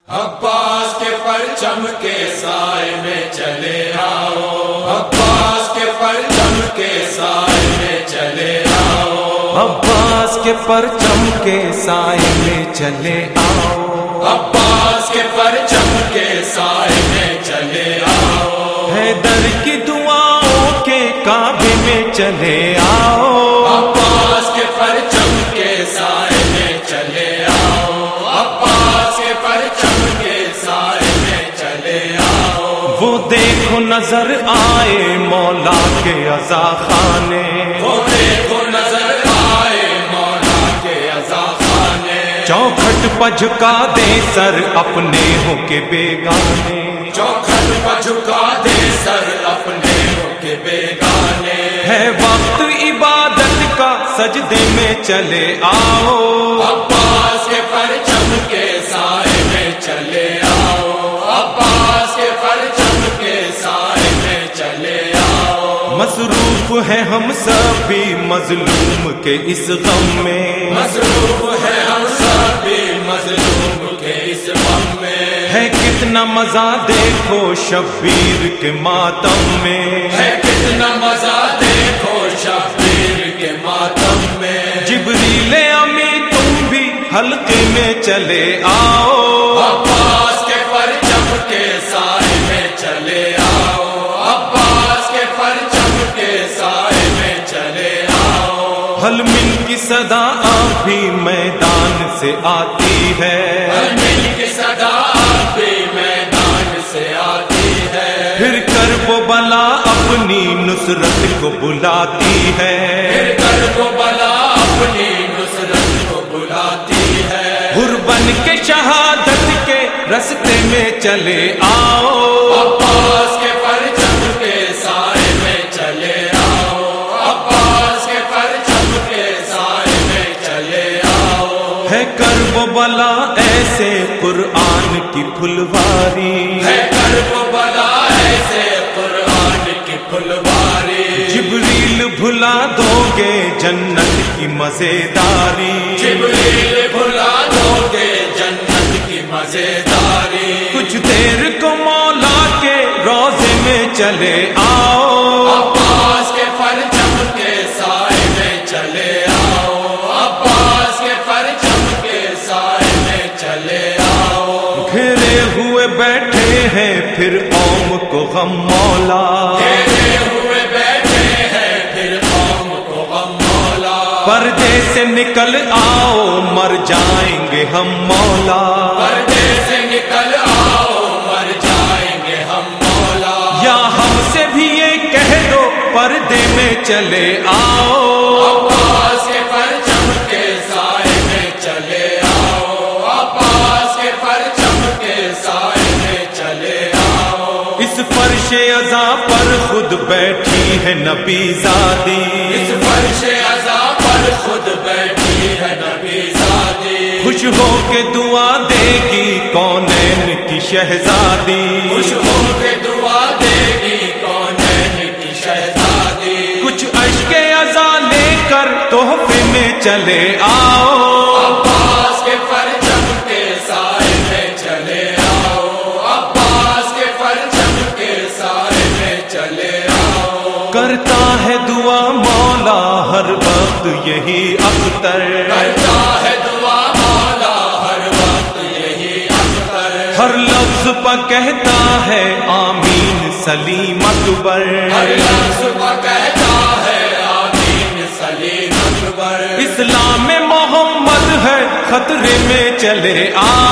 عباس کے پرچم کے سائے میں چلے آؤ، عباس کے پرچم کے سائے میں چلے آؤ، عباس کے پرچم کے سائے میں چلے آؤ، عباس کے پرچم کے سائے میں چلے آؤ، حیدر کی دعاؤں کے کعبے میں چلے آؤ، عباس کے پرچم کے سائے میں چلے آؤ، عباس کے پرچم کے سائے میں چلے آؤ، وہ دیکھو نظر آئے مولا کے عزا خانے، وہ دیکھو نظر آئے مولا کے عزا خانے، چوکھٹ پہ جھکا دے سر اپنے ہو کے بیگانے، چوکھٹ پہ جھکا دے سر اپنے ہو کے بیگانے، ہے وقت عبادت کا سجدے میں چلے آؤ، عباس کے پرچم کے سائے میں چلے آؤ، عباس کے پرچم کے سائے میں چلے آؤ، مصروف ہے ہم سبھی مظلوم کے اس غم میں، مصروف ہے ہم سبھی مظلوم کے اس غم میں، ہے کتنا مزہ دیکھو شبیر کے ماتم میں، ہے کتنا مزہ دیکھو شبیر کے ماتم میں، جبریل امی تم بھی حلقے میں چلے آؤ، عباس کے پرچم کے سائے میں چلے آؤ، عباس کے پرچم کے سائے میں چلے آؤ، حل من کی صدا بھی میدان سے آتی ہے، مل کی صدا بھی میدان سے آتی ہے، پھر کرب و بلا اپنی نصرت کو بلاتی ہے، پھر کرب و بلا اپنی نصرت کو بلاتی ہے، حر بن کے شہادت کے رستے میں چلے آؤ، عباس کے پرچم کے سائے میں چلے آؤ، عباس کے پرچم کے سائے میں چلے آؤ، ہے کرب و بلا ایسے قرآن کی پھلواری، ہے کرب و بلا ایسے قرآن کی پھلواری، جبریل بھلا دو گے جنت کی مزیداری، جبریل بھلا دو گے جنت کی مزیداری، کچھ دیر کو مولا کے روضے میں چلے آؤ، عباس کے پرچم کے سائے میں چلے آؤ، عباس کے پرچم کے سائے میں چلے آؤ، گھرے ہوئے بیٹھے ہیں پھر قوم کو غم مولا، گھیرے ہوئے بیٹھے ہیں پھر قوم کو غم مولا، پردے سے نکل آؤ مر جائیں گے ہم مولا، پردے سے نکل آؤ مر جائیں گے ہم مولا، یا ہم سے بھی یہ کہہ دو پردے میں چلے آؤ، عباس کے پرچم کے سائے میں چلے آؤ، عباس کے پرچم کے سائے میں چلے آؤ، اس فرش عزا پر خود بیٹھی ہے نبی زادی، اس فرش عزا پر خود بیٹھی ہے نبی زادی، خوش ہو کے دعا دے گی کونین کی شہزادی، خوش ہو کے دعا دے گی کونین کی شہزادی، کچھ اشک عزا لے کر تحفے میں چلے آؤ، عباس کے پرچم کے سائے میں چلے آؤ، عباس کے پرچم کے سائے میں چلے آؤ، کرتا ہے دعا مولا ہر وقت یہی اختر، کرتا ہے دعا مولا ہر وقت یہی اختر، ہر لفظ پہ کہتا ہے آمین سلیم اکبر، ہر لفظ پہ کہتا ہے آمین سلیم اکبر، اسلام محمد ہے خطرے میں چلے آؤ،